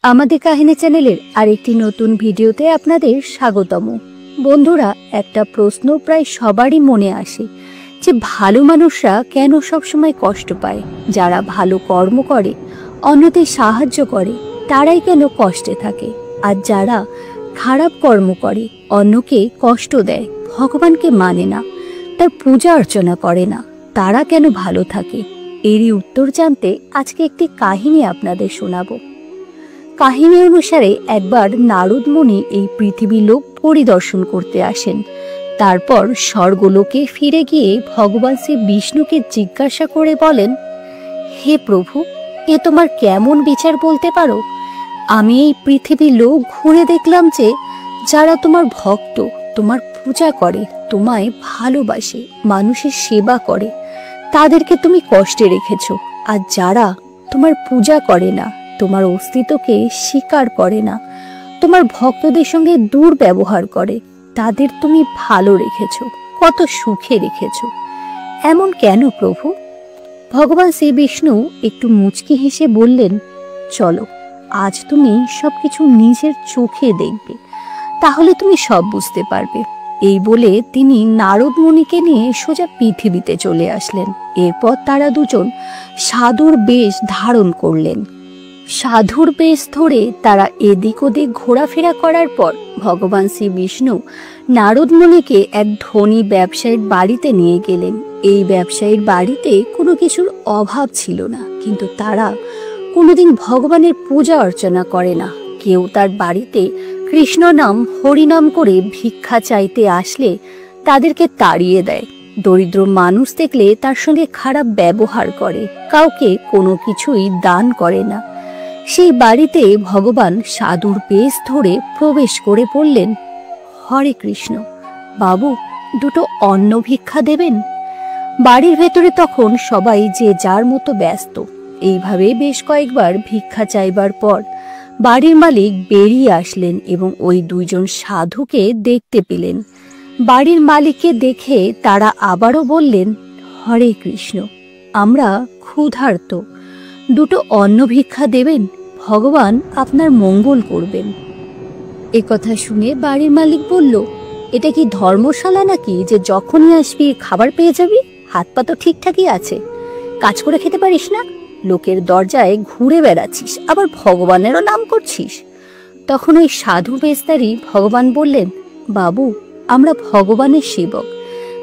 আমাদের কাহিনী চ্যানেলের আরেকটি নতুন ভিডিওতে আপনাদের স্বাগতম। বন্ধুরা, একটা প্রশ্ন প্রায় সবারই মনে আসে যে ভালো মানুষরা কেন সবসময় কষ্ট পায়? যারা ভালো কর্ম করে, অন্যদের সাহায্য করে, তারাই কেন কষ্টে থাকে? আর যারা খারাপ কর্ম করে, অন্যকে কষ্ট দেয়, ভগবানকে মানে না, তার পূজা অর্চনা করে না, তারা কেন ভালো থাকে? এরই উত্তর জানতে আজকে একটি কাহিনী আপনাদের শোনাবো। কাহিনী অনুসারে একবার নারদ মুনি এই পৃথিবী লোক পরিদর্শন করতে আসেন। তারপর স্বর্গলোকে ফিরে গিয়ে ভগবান শ্রী বিষ্ণুকে জিজ্ঞাসা করে বলেন, হে প্রভু, এ তোমার কেমন বিচার বলতে পারো? আমি এই পৃথিবী লোক ঘুরে দেখলাম যে যারা তোমার ভক্ত, তোমার পূজা করে, তোমায় ভালোবাসে, মানুষের সেবা করে, তাদেরকে তুমি কষ্টে রেখেছ। আর যারা তোমার পূজা করে না, তোমার অস্তিত্বকে স্বীকার করে না, তোমার ভক্তদের সঙ্গে দুর্ব্যবহার করে, তাদের তুমি ভালো রেখেছ, কত সুখে রেখেছ। এমন কেন প্রভু? ভগবান শ্রী বিষ্ণু একটু মুচকি হেসে বললেন, চলো, আজ তুমি সবকিছু নিজের চোখে দেখবে, তাহলে তুমি সব বুঝতে পারবে। এই বলে তিনি নারদ মুনিকে নিয়ে সোজা পৃথিবীতে চলে আসলেন। এরপর তারা দুজন সাধুর বেশ ধারণ করলেন। সাধুর বেশ ধরে তারা এদিক ওদিক ঘোরাফেরা করার পর ভগবান শ্রী বিষ্ণু নারদ মুনিকে এক ধনী ব্যবসায়ীর বাড়িতে নিয়ে গেলেন। এই ব্যবসায়ীর বাড়িতে কোনো কিছুর অভাব ছিল না, কিন্তু তারা কোনোদিন ভগবানের পূজা অর্চনা করে না। কেউ তার বাড়িতে কৃষ্ণ নাম হরিনাম করে ভিক্ষা চাইতে আসলে তাদেরকে তাড়িয়ে দেয়। দরিদ্র মানুষ দেখলে তার সঙ্গে খারাপ ব্যবহার করে, কাউকে কোনো কিছুই দান করে না। সেই বাড়িতে ভগবান সাধুর বেশ ধরে প্রবেশ করে বললেন, হরে কৃষ্ণ, বাবু, দুটো অন্ন ভিক্ষা দেবেন? বাড়ির ভেতরে তখন সবাই যে যার মতো ব্যস্ত। এইভাবে বেশ কয়েকবার ভিক্ষা চাইবার পর বাড়ির মালিক বেরিয়ে আসলেন এবং ওই দুইজন সাধুকে দেখতে পেলেন। বাড়ির মালিককে দেখে তারা আবারও বললেন, হরে কৃষ্ণ, আমরা ক্ষুধার্ত, দুটো অন্ন ভিক্ষা দেবেন, ভগবান আপনার মঙ্গল করবেন। এ কথা শুনে বাড়ির মালিক বলল, এটা কি ধর্মশালা নাকি যে যখনই আসবি খাবার পেয়ে যাবি? হাত পা তো ঠিকঠাকই আছে, কাজ করে খেতে পারিস না, লোকের দরজায় ঘুরে বেড়াচ্ছিস, আবার ভগবানেরও নাম করছিস। তখন ওই সাধু বেশধারী ভগবান বললেন, বাবু, আমরা ভগবানের সেবক,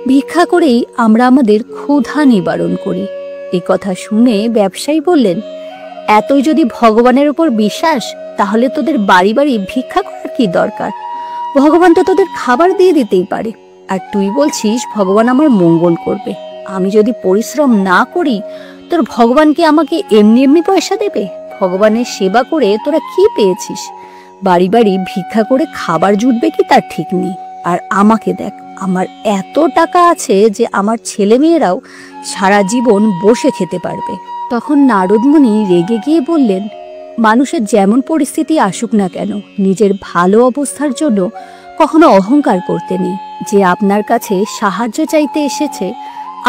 ভিক্ষা করেই আমরা আমাদের ক্ষুধা নিবারণ করি। এ কথা শুনে ব্যবসায়ী বললেন, এতই যদি ভগবানের উপর বিশ্বাস, তাহলে তোদের বাড়ি বাড়ি ভিক্ষা করার কি দরকার? ভগবান তো তোদের খাবার দিয়ে দিতেই পারে। আর তুই বলছিস ভগবান আমার মঙ্গল করবে। আমি যদি পরিশ্রম না করি, তোর ভগবান কি আমাকে এমনি এমনি পয়সা দেবে? ভগবানের সেবা করে তোরা কি পেয়েছিস? বাড়ি বাড়ি ভিক্ষা করে খাবার জুটবে কি তার ঠিক নেই। আর আমাকে দেখ, আমার এত টাকা আছে যে আমার ছেলে মেয়েরাও সারা জীবন বসে খেতে পারবে। তখন নারদ মুনি রেগে গিয়ে বললেন, মানুষের যেমন পরিস্থিতি আসুক না কেন, নিজের ভালো অবস্থার জন্য কখনো অহংকার করতে নেই। যে আপনার কাছে সাহায্য চাইতে এসেছে,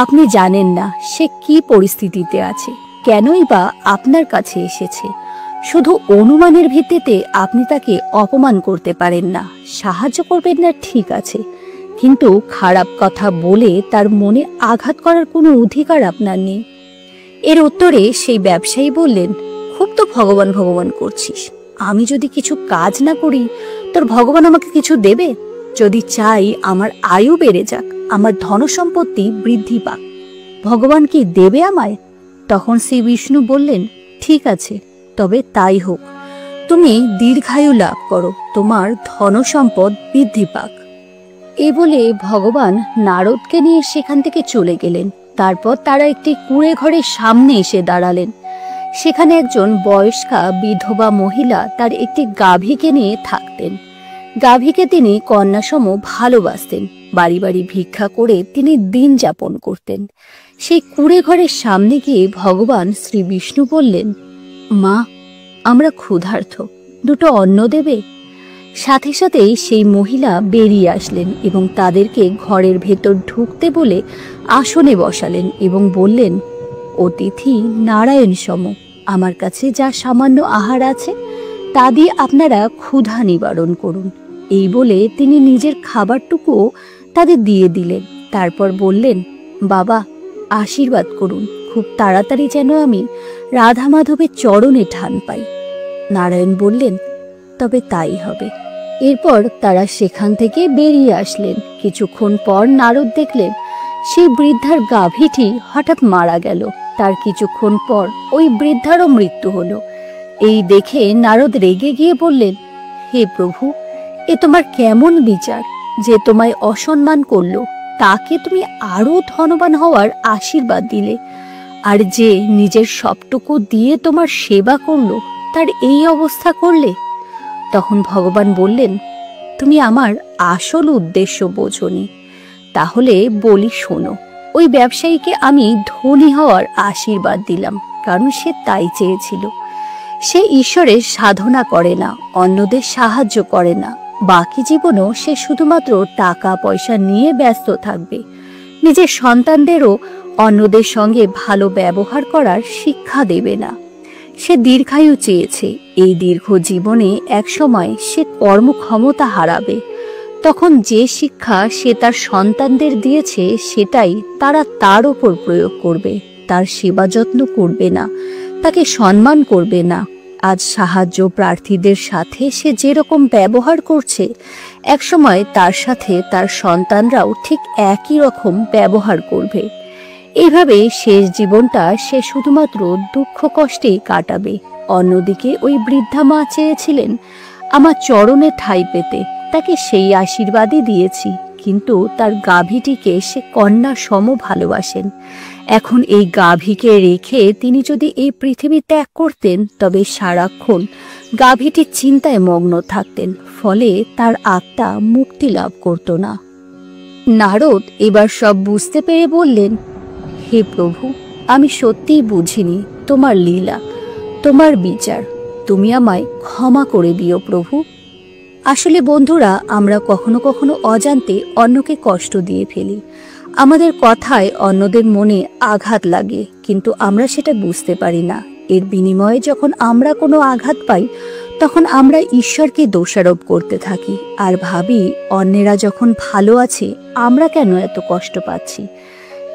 আপনি জানেন না সে কি পরিস্থিতিতে আছে, কেনই বা আপনার কাছে এসেছে। শুধু অনুমানের ভিত্তিতে আপনি তাকে অপমান করতে পারেন না। সাহায্য করবেন না ঠিক আছে, কিন্তু খারাপ কথা বলে তার মনে আঘাত করার কোনো অধিকার আপনার নেই। এর উত্তরে সেই ব্যবসায়ী বললেন, খুব তো ভগবান ভগবান করছিস, আমি যদি কিছু কাজ না করি, তোর ভগবান আমাকে কিছু দেবে? যদি চাই আমার আয়ু বেড়ে যাক, আমার ধনসম্পত্তি বৃদ্ধি পাক, ভগবান কি দেবে আমায়? তখন শ্রী বিষ্ণু বললেন, ঠিক আছে, তবে তাই হোক, তুমি দীর্ঘায়ু লাভ করো, তোমার ধনসম্পদ বৃদ্ধি পাক। এই বলে ভগবান নারদকে নিয়ে সেখান থেকে চলে গেলেন। তারপর তারা একটি কুঁড়ে ঘরের সামনে এসে দাঁড়ালেন। সেখানে একজন বয়স্কা বিধবা মহিলা তার একটি গাভীকে নিয়ে থাকতেন। গাভীকে তিনি কন্যাসম ভালোবাসতেন। বাড়ি বাড়ি ভিক্ষা করে তিনি দিন যাপন করতেন। সেই কুঁড়ে ঘরের সামনে গিয়ে ভগবান শ্রী বিষ্ণু বললেন, মা, আমরা ক্ষুধার্ত, দুটো অন্ন দেবে? সাথে সাথেই সেই মহিলা বেরিয়ে আসলেন এবং তাদেরকে ঘরের ভেতর ঢুকতে বলে আসনে বসালেন এবং বললেন, অতিথি নারায়ণ সম, আমার কাছে যা সামান্য আহার আছে তা দিয়ে আপনারা ক্ষুধা নিবারণ করুন। এই বলে তিনি নিজের খাবারটুকুও তাদের দিয়ে দিলেন। তারপর বললেন, বাবা, আশীর্বাদ করুন, খুব তাড়াতাড়ি যেন আমি রাধা মাধবের চরণে ঠান পাই। নারায়ণ বললেন, তবে তাই হবে। এরপর তারা সেখান থেকে বেরিয়ে আসলেন। কিছুক্ষণ পর নারদ দেখলেন সেই বৃদ্ধার গাভীটি হঠাৎ মারা গেল। তার কিছুক্ষণ পর ওই বৃদ্ধারও মৃত্যু হলো। এই দেখে নারদ রেগে গিয়ে বললেন, হে প্রভু, এ তোমার কেমন বিচার? যে তোমায় অসম্মান করলো তাকে তুমি আরো ধনবান হওয়ার আশীর্বাদ দিলে, আর যে নিজের সবটুকু দিয়ে তোমার সেবা করলো তার এই অবস্থা করলে। তখন ভগবান বললেন, তুমি আমার আসল উদ্দেশ্য বোঝনি। তাহলে বলি শোনো, ওই ব্যবসায়ীকে আমি ধনী হওয়ার আশীর্বাদ দিলাম, কারণ সে তাই চেয়েছিল। সে ঈশ্বরের সাধনা করে না, অন্যদের সাহায্য করে না। বাকি জীবনও সে শুধুমাত্র টাকা পয়সা নিয়ে ব্যস্ত থাকবে। নিজের সন্তানদেরও অন্যদের সঙ্গে ভালো ব্যবহার করার শিক্ষা দেবে না। সে দীর্ঘায়ু চেয়েছে। এই দীর্ঘ জীবনে একসময় সে কর্মক্ষমতা হারাবে। তখন যে শিক্ষা সে তার সন্তানদের দিয়েছে সেটাই তারা তার ওপর প্রয়োগ করবে। তার সেবা যত্ন করবে না, তাকে সম্মান করবে না। আজ সাহায্য প্রার্থীদের সাথে সে যেরকম ব্যবহার করছে, একসময় তার সাথে তার সন্তানরাও ঠিক একই রকম ব্যবহার করবে। এইভাবে শেষ জীবনটা সে শুধুমাত্র দুঃখ কষ্টেই কাটাবে। অন্যদিকে ওই বৃদ্ধা মা চেয়েছিলেন আমার চরণে ঠাঁই পেতে, তাকে সেই আশীর্বাদই দিয়েছি, কিন্তু তার গাভীটিকে সে কন্যা সম ভালোবাসেন। এখন এই গাভীকে রেখে তিনি যদি এই পৃথিবী ত্যাগ করতেন, তবে সারাক্ষণ গাভীটির চিন্তায় মগ্ন থাকতেন, ফলে তার আত্মা মুক্তি লাভ করত না। নারদ এবার সব বুঝতে পেরে বললেন, হে প্রভু, আমি সত্যিই বুঝিনি তোমার লীলা, তোমার বিচার। তুমি আমায় ক্ষমা করে দিও প্রভু। আসলে বন্ধুরা, আমরা কখনো কখনো অজান্তে অন্যকে কষ্ট দিয়ে ফেলি। আমাদের কথায় অন্যদের মনে আঘাত লাগে, কিন্তু আমরা সেটা বুঝতে পারি না। এর বিনিময়ে যখন আমরা কোনো আঘাত পাই, তখন আমরা ঈশ্বরকে দোষারোপ করতে থাকি আর ভাবি অন্যেরা যখন ভালো আছে আমরা কেন এত কষ্ট পাচ্ছি।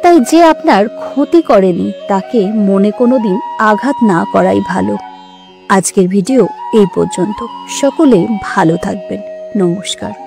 তাই যে আপনার ক্ষতি করেনি তাকে মনে কোনোদিন আঘাত না করাই ভালো। আজকের ভিডিও এই পর্যন্ত। সকলে ভালো থাকবেন। নমস্কার।